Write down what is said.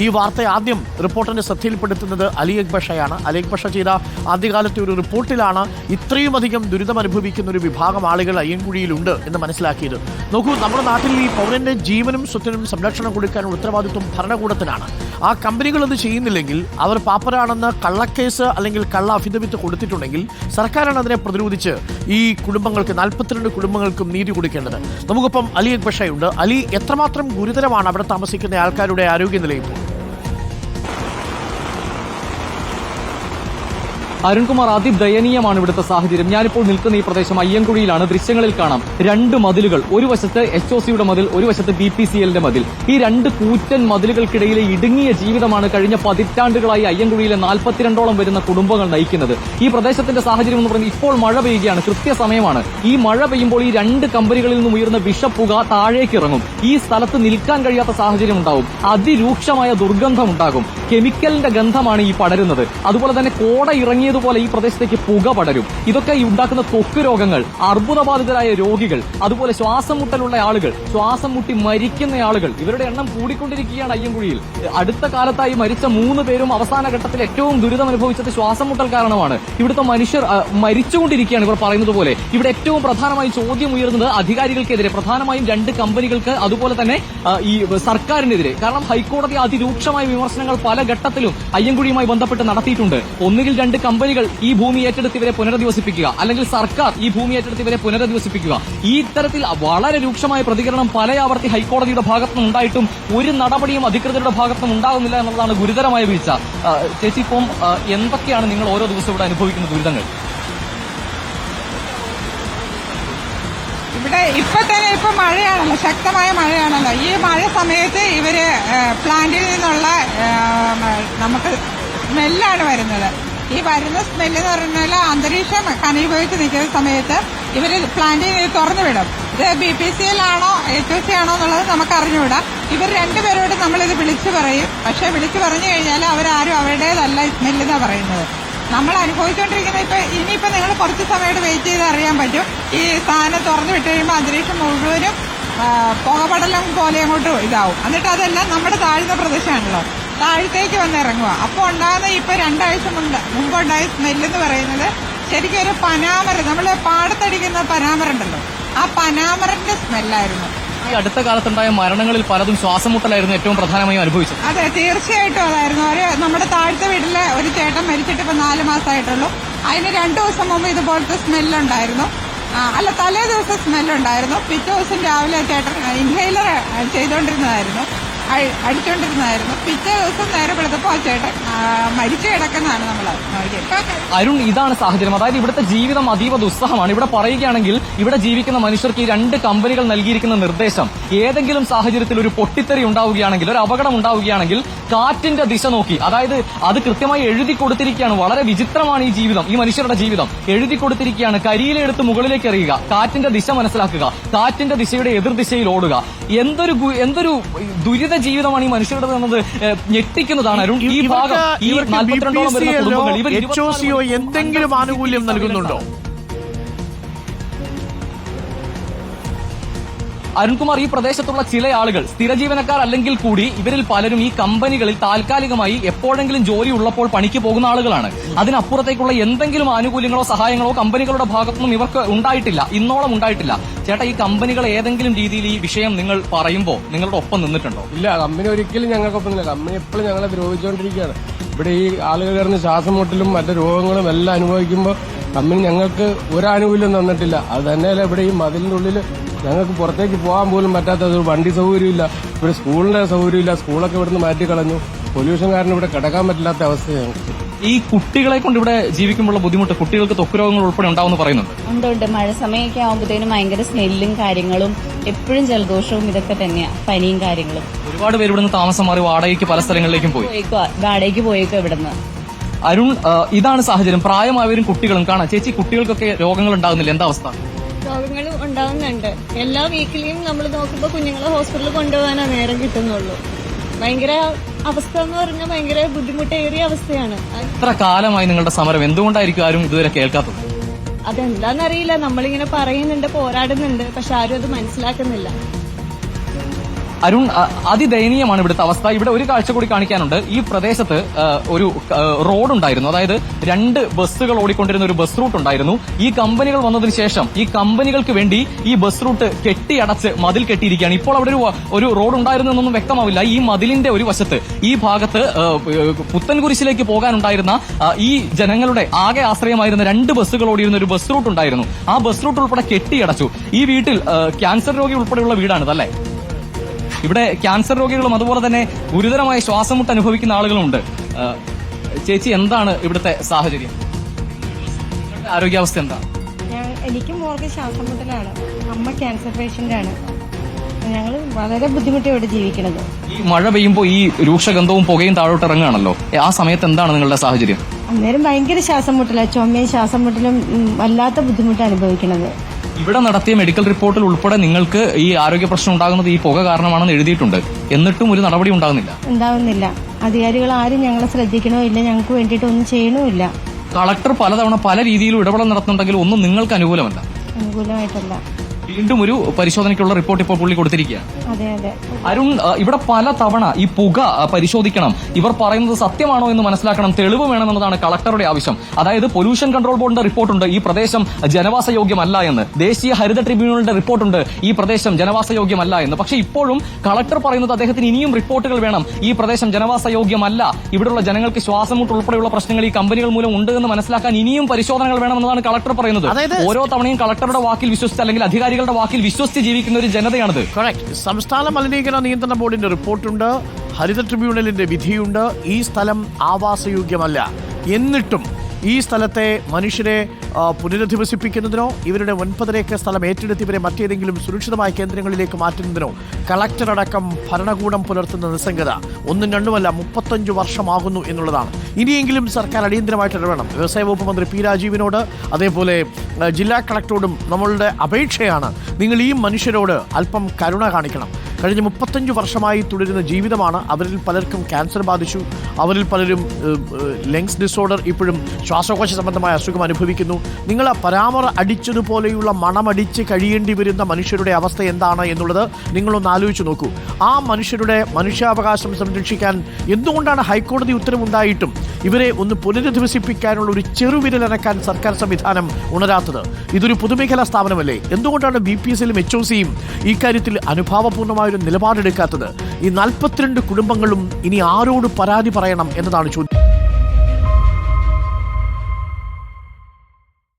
ഈ വാർത്ത ആദ്യം റിപ്പോർട്ടിന്റെ ശ്രദ്ധയിൽപ്പെടുത്തുന്നത് അലി അക്ബർ ഷയാണ്. അലി അക്ബർ ഷ ചെയ്ത ആദ്യകാലത്തെ ഒരു റിപ്പോർട്ടിലാണ് ഇത്രയുമധികം ദുരിതം അനുഭവിക്കുന്ന ഒരു വിഭാഗം ആളുകൾ അയ്യൻകുഴിയിലുണ്ട് എന്ന് മനസ്സിലാക്കിയത്. നോക്കൂ, നമ്മുടെ നാട്ടിൽ ഈ പൗരന്റെ ജീവനും സ്വത്തിനും സംരക്ഷണം കൊടുക്കാനുള്ള ഉത്തരവാദിത്വം ഭരണകൂടത്തിനാണ്. ആ കമ്പനികൾ അത് ചെയ്യുന്നില്ലെങ്കിൽ, അവർ പാപ്പരാണെന്ന് കള്ളക്കേസ് അല്ലെങ്കിൽ കള്ള അഫിഡവിറ്റ് കൊടുത്തിട്ടുണ്ടെങ്കിൽ സർക്കാരാണ് അതിനെ പ്രതിരോധിച്ച് ഈ കുടുംബങ്ങൾക്ക് 42 കുടുംബങ്ങൾക്കും നീതി കൊടുക്കേണ്ടത്. നമുക്കിപ്പം അലി അക്ബർ ഷയുണ്ട്. അലി, എത്രമാത്രം ഗുരുതരമാണ് അവിടെ താമസിക്കുന്ന ആൾക്കാരുടെ ആരോഗ്യനില ഇപ്പോൾ? അരുൺകുമാർ, അതിദയനീയമാണ് ഇവിടുത്തെ സാഹചര്യം. ഞാനിപ്പോൾ നിൽക്കുന്ന ഈ പ്രദേശം അയ്യൻകുഴിയിലാണ്. ദൃശ്യങ്ങളിൽ കാണാം 2 മതിലുകൾ, ഒരു വശത്ത് HOCയുടെ മതിൽ, ഒരു വശത്ത് BPCLന്റെ മതിൽ. ഈ 2 കൂറ്റൻ മതിലുകൾക്കിടയിലെ ഇടുങ്ങിയ ജീവിതമാണ് കഴിഞ്ഞ പതിറ്റാണ്ടുകളായി അയ്യൻകുഴിയിലെ 42ഓളം വരുന്ന കുടുംബങ്ങൾ നയിക്കുന്നത്. ഈ പ്രദേശത്തിന്റെ സാഹചര്യം എന്ന് പറയുന്നത് ഇപ്പോൾ മഴ പെയ്യുകയാണ്, കൃത്യസമയമാണ്. ഈ മഴ പെയ്യുമ്പോൾ ഈ 2 കമ്പനികളിൽ നിന്നും ഉയർന്ന വിഷപ്പുക താഴേക്ക് ഇറങ്ങും. ഈ സ്ഥലത്ത് നിൽക്കാൻ കഴിയാത്ത സാഹചര്യം ഉണ്ടാവും. അതിരൂക്ഷമായ ദുർഗന്ധം ഉണ്ടാകും. കെമിക്കലിന്റെ ഗന്ധമാണ് ഈ പടരുന്നത്. അതുപോലെ തന്നെ കോട ഇറങ്ങിയതുപോലെ ഈ പ്രദേശത്തേക്ക് പുക പടരും. ഇതൊക്കെ ഈ ഉണ്ടാക്കുന്ന ത്വക്ക് രോഗങ്ങൾ, അർബുദബാധിതരായ രോഗികൾ, അതുപോലെ ശ്വാസം മുട്ടലുള്ള ആളുകൾ, ശ്വാസം മുട്ടി മരിക്കുന്ന ആളുകൾ, ഇവരുടെ എണ്ണം കൂടിക്കൊണ്ടിരിക്കുകയാണ് അയ്യൻകുഴിയിൽ. അടുത്ത കാലത്തായി മരിച്ച 3 പേരും അവസാന ഘട്ടത്തിൽ ഏറ്റവും ദുരിതം അനുഭവിച്ചത് ശ്വാസം മുട്ടൽ കാരണമാണ്. ഇവിടുത്തെ മനുഷ്യർ മരിച്ചുകൊണ്ടിരിക്കുകയാണ്. ഇവർ പറയുന്നത് പോലെ ഇവിടെ ഏറ്റവും പ്രധാനമായി ചോദ്യം ഉയർന്നത് അധികാരികൾക്കെതിരെ, പ്രധാനമായും 2 കമ്പനികൾക്ക്, അതുപോലെ തന്നെ ഈ സർക്കാരിനെതിരെ. കാരണം ഹൈക്കോടതി അതിരൂക്ഷമായ വിമർശനങ്ങൾ പല ഘട്ടത്തിലും അയ്യൻകുഴിയുമായി ബന്ധപ്പെട്ട് നടത്തിയിട്ടുണ്ട്. ഒന്നുകിൽ 2 കമ്പനികൾ ഈ ഭൂമി ഏറ്റെടുത്ത് ഇവരെ പുനരധിവസിപ്പിക്കുക, അല്ലെങ്കിൽ സർക്കാർ ഈ ഭൂമി ഏറ്റെടുത്ത് ഇവരെ പുനരധിവസിപ്പിക്കുക. ഈ ഇത്തരത്തിൽ വളരെ രൂക്ഷമായ പ്രതികരണം പലയാവർത്തി ഹൈക്കോടതിയുടെ ഭാഗത്തുനിന്ന് ഉണ്ടായിട്ടും ഒരു നടപടിയും അധികൃതരുടെ ഭാഗത്തുനിന്ന് ഉണ്ടാകുന്നില്ല എന്നുള്ളതാണ് ഗുരുതരമായ വീഴ്ച. ചേച്ചി, ഇപ്പം എന്തൊക്കെയാണ് നിങ്ങൾ ഓരോ ദിവസവും ഇവിടെ അനുഭവിക്കുന്ന ദുരിതങ്ങൾ? ഇവിടെ ഇപ്പൊ മഴയാണല്ലോ, ശക്തമായ മഴയാണല്ലോ. ഈ മഴ സമയത്ത് ഇവര് പ്ലാന്റിൽ നിന്നുള്ള നമുക്ക് സ്മെല്ലാണ് വരുന്നത്. ഈ വരുന്ന സ്മെല്ല് എന്ന് പറഞ്ഞാൽ അന്തരീക്ഷം ഘനീഭവിച്ച് നിൽക്കുന്ന സമയത്ത് ഇവര് പ്ലാന്റിൽ തുറന്നു വിടും. ഇത് BPCL ആണോ HOC ആണോ എന്നുള്ളത് നമുക്ക് അറിഞ്ഞുകൂടാ. ഇവർ 2 പേരോട് നമ്മളിത് വിളിച്ചു പറയും. പക്ഷെ വിളിച്ചു പറഞ്ഞു കഴിഞ്ഞാൽ അവരാരും അവരുടേതല്ല സ്മെല്ലെന്നാ പറയുന്നത്. നമ്മൾ അനുഭവിച്ചുകൊണ്ടിരിക്കുന്ന ഇനിയിപ്പോ നിങ്ങൾ കുറച്ച് സമയത്ത് വെയിറ്റ് ചെയ്ത് അറിയാൻ പറ്റും. ഈ സാധനം തുറന്നു വിട്ട് കഴിയുമ്പോൾ അന്തരീക്ഷം മുഴുവനും പുകപടലം പോലെ അങ്ങോട്ട് ഇതാവും. എന്നിട്ട് അതെല്ലാം നമ്മുടെ താഴ്ന്ന പ്രദേശമാണല്ലോ, താഴത്തേക്ക് വന്നിറങ്ങുക. അപ്പോൾ ഉണ്ടാകുന്ന ഇപ്പൊ 2 ആഴ്ച മുമ്പുണ്ടായ സ്മെല്ലെന്ന് പറയുന്നത് ശരിക്കും ഒരു പനാമരം, നമ്മള് പാടത്തടിക്കുന്ന പനാമരുണ്ടല്ലോ, ആ പനാമരന്റെ സ്മെല്ലായിരുന്നു. ഈ അടുത്ത കാലത്തുണ്ടായ മരണങ്ങളിൽ പലതും ശ്വാസമുട്ടലായിരുന്നു ഏറ്റവും പ്രധാനമായും അനുഭവിച്ചത്. അതെ, തീർച്ചയായിട്ടും അതായിരുന്നു. നമ്മുടെ താഴത്തെ വീട്ടിലെ ഒരു ചേട്ടൻ മരിച്ചിട്ട് ഇപ്പൊ 4 മാസമായിട്ടുള്ളൂ. അതിന് 2 ദിവസം മുമ്പ് ഇതുപോലത്തെ സ്മെല്ലുണ്ടായിരുന്നു. തലേ ദിവസം സ്മെല്ലുണ്ടായിരുന്നു. പിറ്റേ ദിവസം രാവിലെ ചേട്ടൻ ഇൻഹേലർ ചെയ്തോണ്ടിരുന്നതായിരുന്നു, അടിച്ചോണ്ടിരുന്നതായിരുന്നു. പിറ്റേ ദിവസം നേരെ വെളുത്തപ്പോ ആ ചേട്ടൻ മരിച്ചു കിടക്കുന്നതാണ് നമ്മൾ നോക്കിയത്. അരുൺ, ഇതാണ് സാഹചര്യം. അതായത് ഇവിടുത്തെ ജീവിതം അതീവ ദുസ്സഹമാണ്. ഇവിടെ പറയുകയാണെങ്കിൽ ഇവിടെ ജീവിക്കുന്ന മനുഷ്യർക്ക് ഈ 2 കമ്പനികൾ നൽകിയിരിക്കുന്ന നിർദ്ദേശം, ഏതെങ്കിലും സാഹചര്യത്തിൽ ഒരു പൊട്ടിത്തെറി ഉണ്ടാവുകയാണെങ്കിൽ, ഒരു അപകടം ഉണ്ടാവുകയാണെങ്കിൽ കാറ്റിന്റെ ദിശ നോക്കി, അതായത് അത് കൃത്യമായി എഴുതി കൊടുത്തിരിക്കുകയാണ്. വളരെ വിചിത്രമാണ് ഈ ജീവിതം, ഈ മനുഷ്യരുടെ ജീവിതം. എഴുതി കൊടുത്തിരിക്കുകയാണ്, കരിയിലെടുത്ത് മുകളിലേക്ക് എറിയുക, കാറ്റിന്റെ ദിശ മനസ്സിലാക്കുക, കാറ്റിന്റെ ദിശയുടെ എതിർദിശയിൽ ഓടുക. എന്തൊരു ദുരിത ജീവിതമാണ് ഈ മനുഷ്യരുടെ എന്നത് ഞെട്ടിക്കുന്നതാണ് അരുൺ. ഈ ഭാഗം, ഈ 42ഓളം വരുന്ന കുടുംബങ്ങൾ, ഇവർ HOCയോ എന്തെങ്കിലും ആനുകൂല്യം നൽകുന്നുണ്ടോ? അരുൺകുമാർ, ഈ പ്രദേശത്തുള്ള ചില ആളുകൾ സ്ഥിര ജീവനക്കാർ അല്ലെങ്കിൽ കൂടി ഇവരിൽ പലരും ഈ കമ്പനികളിൽ താൽക്കാലികമായി എപ്പോഴെങ്കിലും ജോലി ഉള്ളപ്പോൾ പണിക്ക് പോകുന്ന ആളുകളാണ്. അതിനപ്പുറത്തേക്കുള്ള എന്തെങ്കിലും ആനുകൂല്യങ്ങളോ സഹായങ്ങളോ കമ്പനികളുടെ ഭാഗത്തുനിന്നും ഇവർക്ക് ഉണ്ടായിട്ടില്ല, ഇന്നോളം ഉണ്ടായിട്ടില്ല. ചേട്ടാ, ഈ കമ്പനികൾ ഏതെങ്കിലും രീതിയിൽ ഈ വിഷയം നിങ്ങൾ പറയുമ്പോൾ നിങ്ങളുടെ ഒപ്പം നിന്നിട്ടുണ്ടോ? ഇല്ല, കമ്പനി ഒരിക്കലും ഞങ്ങൾക്കൊപ്പം ഇല്ല. കമ്പനി എപ്പോഴും ഞങ്ങളെ ദ്രോഹിച്ചുകൊണ്ടിരിക്കുകയാണ്. ഇവിടെ ഈ ആളുകൾ കിടന്ന് ശ്വാസം മുട്ടലും മറ്റു രോഗങ്ങളും എല്ലാം അനുഭവിക്കുമ്പോൾ കമ്പനി ഞങ്ങൾക്ക് ഒരാനുകൂല്യം തന്നിട്ടില്ല. അത് തന്നെയല്ല, ഇവിടെ ഈ മതിലിന്റെ ഉള്ളിൽ ഞങ്ങൾക്ക് പുറത്തേക്ക് പോകാൻ പോലും പറ്റാത്തത്. വണ്ടി സൗകര്യമില്ല, ഇവിടെ സ്കൂളിന്റെ സൗകര്യമില്ല, സ്കൂളൊക്കെ ഇവിടുന്ന് മാറ്റിക്കളഞ്ഞു. പൊല്യൂഷൻ കാരണം ഇവിടെ കിടക്കാൻ പറ്റില്ലാത്ത അവസ്ഥയാണ്. ഈ കുട്ടികളെ കൊണ്ട് ഇവിടെ ജീവിക്കുമ്പോഴുള്ള ബുദ്ധിമുട്ട്, കുട്ടികൾക്ക് ത്വക്ക് രോഗങ്ങൾ ഉൾപ്പെടെ ഉണ്ടാവുമെന്ന് പറയുന്നുണ്ട്. ഉണ്ട്. മഴ സമയമൊക്കെ ആകുമ്പോഴത്തേനും ഭയങ്കര സ്മെല്ലും കാര്യങ്ങളും, എപ്പോഴും ജലദോഷവും ഇതൊക്കെ തന്നെയാണ്, പനിയും കാര്യങ്ങളും. ഒരുപാട് പേര് ഇവിടുന്ന് താമസം മാറി വാടകയ്ക്ക് പല സ്ഥലങ്ങളിലേക്കും പോയി, വാടകയ്ക്ക് പോയേക്കോ ഇവിടുന്ന്. അരുൺ, ഇതാണ് സാഹചര്യം. പ്രായമായവരും കുട്ടികളും കാണാം. ചേച്ചി, കുട്ടികൾക്കൊക്കെ രോഗങ്ങൾ ഉണ്ടാകുന്നില്ല, എന്താ അവസ്ഥ? രോഗങ്ങൾ ഉണ്ടാവുന്നുണ്ട്. എല്ലാ വീക്കിലും നമ്മൾ നോക്കുമ്പോൾ കുഞ്ഞുങ്ങളെ ഹോസ്പിറ്റലിൽ കൊണ്ടുപോകാനാ നേരം കിട്ടുന്നുള്ളൂ. ഭയങ്കര അവസ്ഥ എന്ന് പറഞ്ഞാൽ ഭയങ്കര ബുദ്ധിമുട്ടേറിയ അവസ്ഥയാണ്. എത്ര കാലമായി നിങ്ങളുടെ സമരം? എന്തുകൊണ്ടായിരിക്കും ആരും ഇതുവരെ കേൾക്കാത്തത്? അതെന്താന്നറിയില്ല. നമ്മളിങ്ങനെ പറയുന്നുണ്ട്, പോരാടുന്നുണ്ട്, പക്ഷെ ആരും അത് മനസ്സിലാക്കുന്നില്ല. അരുൺ, അതിദയനീയമാണ് ഇവിടുത്തെ അവസ്ഥ. ഇവിടെ ഒരു കാഴ്ച കൂടി കാണിക്കാനുണ്ട്. ഈ പ്രദേശത്ത് ഒരു റോഡ് ഉണ്ടായിരുന്നു, അതായത് 2 ബസ്സുകൾ ഓടിക്കൊണ്ടിരുന്ന ഒരു ബസ് റൂട്ട് ഉണ്ടായിരുന്നു. ഈ കമ്പനികൾ വന്നതിന് ശേഷം ഈ കമ്പനികൾക്ക് വേണ്ടി ഈ ബസ് റൂട്ട് കെട്ടിയടച്ച് മതിൽ കെട്ടിയിരിക്കുകയാണ്. ഇപ്പോൾ അവിടെ ഒരു റോഡ് ഉണ്ടായിരുന്നു എന്നൊന്നും വ്യക്തമാവില്ല. ഈ മതിലിന്റെ ഒരു വശത്ത് ഈ ഭാഗത്ത് പുത്തൻകുരിശിലേക്ക് പോകാനുണ്ടായിരുന്ന ഈ ജനങ്ങളുടെ ആകെ ആശ്രയമായിരുന്ന 2 ബസ്സുകൾ ഓടിയിരുന്ന ഒരു ബസ് റൂട്ട് ഉണ്ടായിരുന്നു. ആ ബസ് റൂട്ട് ഉൾപ്പെടെ കെട്ടിയടച്ചു. ഈ വീട്ടിൽ ക്യാൻസർ രോഗി ഉൾപ്പെടെയുള്ള വീടാണിതല്ലേ? ഇവിടെ ക്യാൻസർ രോഗികളും അതുപോലെ തന്നെ ഗുരുതരമായ ശ്വാസമുട്ട് അനുഭവിക്കുന്ന ആളുകളുമുണ്ട്. ചേച്ചി, എന്താണ് ഇവിടുത്തെ സാഹചര്യം? ആരോഗ്യാവസ്ഥ എന്താണ്? എനിക്ക് മോൾക്ക് ശ്വാസം മുട്ടലാണ്. അമ്മ ക്യാൻസർ പേഷ്യന്റ് ആണ്. ഞങ്ങൾ വളരെ ബുദ്ധിമുട്ടി ഇവിടെ ജീവിക്കുന്നത്. ഈ മഴ പെയ്യുമ്പോൾ ഈ രൂക്ഷഗന്ധവും പുകയും താഴോട്ട് ഇറങ്ങുകയാണല്ലോ, ആ സമയത്ത് എന്താണ് നിങ്ങളുടെ സാഹചര്യം? അന്നേരം ഭയങ്കര ശ്വാസം മുട്ടലാണ്. ചുമയും ശ്വാസം മുട്ടലും വല്ലാത്ത ബുദ്ധിമുട്ട് അനുഭവിക്കുന്നത്. ഇവിടെ നടത്തിയ മെഡിക്കൽ റിപ്പോർട്ടിൽ ഉൾപ്പെടെ നിങ്ങൾക്ക് ഈ ആരോഗ്യ പ്രശ്നം ഉണ്ടാകുന്നത് ഈ പുക കാരണമാണെന്ന് എഴുതിയിട്ടുണ്ട്. എന്നിട്ടും ഒരു നടപടി ഉണ്ടാകുന്നില്ല. അധികാരികൾ ആരും ഞങ്ങളെ ശ്രദ്ധിക്കണോ ഇല്ല, ഞങ്ങൾക്ക് വേണ്ടിയിട്ടൊന്നും ചെയ്യണമില്ല. കളക്ടർ പലതവണ പല രീതിയിലും ഇടപെടൽ നടത്തുന്നുണ്ടെങ്കിലും ഒന്നും നിങ്ങൾക്ക് അനുകൂലമായിട്ടല്ല. വീണ്ടും ഒരു പരിശോധനയ്ക്കുള്ള റിപ്പോർട്ട് ഇപ്പോൾ പുള്ളി കൊടുത്തിരിക്കുകയാണ്. അതെ. അരുൺ, ഇവിടെ പല തവണ ഈ പുക പരിശോധിക്കണം, ഇവർ പറയുന്നത് സത്യമാണോ എന്ന് മനസ്സിലാക്കണം, തെളിവ് വേണമെന്നതാണ് കളക്ടറുടെ ആവശ്യം. അതായത് പൊല്യൂഷൻ കൺട്രോൾ ബോർഡിന്റെ റിപ്പോർട്ടുണ്ട് ഈ പ്രദേശം ജനവാസയോഗ്യമല്ല എന്ന്, ദേശീയ ഹരിത ട്രിബ്യൂണലിന്റെ റിപ്പോർട്ടുണ്ട് ഈ പ്രദേശം ജനവാസയോഗ്യമല്ല എന്ന്. പക്ഷേ ഇപ്പോഴും കളക്ടർ പറയുന്നത് അദ്ദേഹത്തിന് ഇനിയും റിപ്പോർട്ടുകൾ വേണം, ഈ പ്രദേശം ജനവാസയോഗ്യമല്ല, ഇവിടെയുള്ള ജനങ്ങൾക്ക് ശ്വാസമുട്ട് ഉൾപ്പെടെയുള്ള പ്രശ്നങ്ങൾ ഈ കമ്പനികൾ മൂലം ഉണ്ട് എന്ന് മനസ്സിലാക്കാൻ ഇനിയും പരിശോധനകൾ വേണമെന്നതാണ് കളക്ടർ പറയുന്നത്. ഓരോ തവണയും കളക്ടറുടെ വാക്കിൽ വിശ്വസിച്ച് അല്ലെങ്കിൽ അധികാരികളുടെ വാക്കിൽ വിശ്വസിച്ച് ജീവിക്കുന്ന ഒരു ജനതയാണിത്. സംസ്ഥാന മലിനീകരണ നിയന്ത്രണ ബോർഡിന്റെ റിപ്പോർട്ടുണ്ട്, ഹരിത ട്രിബ്യൂണലിന്റെ വിധിയുണ്ട്. ഈ സ്ഥലം ആവാസയോഗ്യമല്ല. എന്നിട്ടും ഈ സ്ഥലത്തെ മനുഷ്യരെ പുനരധിവസിപ്പിക്കുന്നതിനോ ഇവരുടെ 9 ഏക്കർ സ്ഥലം ഏറ്റെടുത്ത് ഇവരെ മറ്റേതെങ്കിലും സുരക്ഷിതമായ കേന്ദ്രങ്ങളിലേക്ക് മാറ്റുന്നതിനോ കളക്ടറടക്കം ഭരണകൂടം പുലർത്തുന്ന നിസ്സംഗത ഒന്നും രണ്ടുമല്ല 35 വർഷമാകുന്നു എന്നുള്ളതാണ്. ഇനിയെങ്കിലും സർക്കാർ അടിയന്തരമായിട്ട് ഇടപെടണം. വ്യവസായ വകുപ്പ് മന്ത്രി പി രാജീവിനോട് അതേപോലെ ജില്ലാ കളക്ടറോടും നമ്മളുടെ അപേക്ഷയാണ്, നിങ്ങൾ ഈ മനുഷ്യരോട് അല്പം കരുണ കാണിക്കണം. കഴിഞ്ഞ 35 വർഷമായി തുടരുന്ന ജീവിതമാണ്. അവരിൽ പലർക്കും ക്യാൻസർ ബാധിച്ചു, അവരിൽ പലരും ലങ്സ് ഡിസോർഡർ, ഇപ്പോഴും ശ്വാസകോശ സംബന്ധമായ അസുഖം അനുഭവിക്കുന്നു. നിങ്ങൾ പരാമർ അടിച്ചതുപോലെയുള്ള മണമടിച്ച് കഴിയേണ്ടി വരുന്ന മനുഷ്യരുടെ അവസ്ഥ എന്താണ് എന്നുള്ളത് നിങ്ങളൊന്ന് ആലോചിച്ച് നോക്കൂ. ആ മനുഷ്യരുടെ മനുഷ്യാവകാശം സംരക്ഷിക്കാൻ എന്തുകൊണ്ടാണ് ഹൈക്കോടതി ഉത്തരവുണ്ടായിട്ടും ഇവരെ ഒന്ന് പുനരധിവസിപ്പിക്കാനുള്ള ഒരു ചെറുവിരലനക്കാൻ സർക്കാർ സംവിധാനം ഉണരാത്തത്? ഇതൊരു പൊതുമേഖലാ സ്ഥാപനമല്ലേ? എന്തുകൊണ്ടാണ് BPSലും HOCയും ഇക്കാര്യത്തിൽ അനുഭാവപൂർണ്ണമായൊരു നിലപാടെടുക്കാത്തത്? ഈ 42 കുടുംബങ്ങളും ഇനി ആരോട് പരാതി പറയണം എന്നതാണ് ചോദ്യം.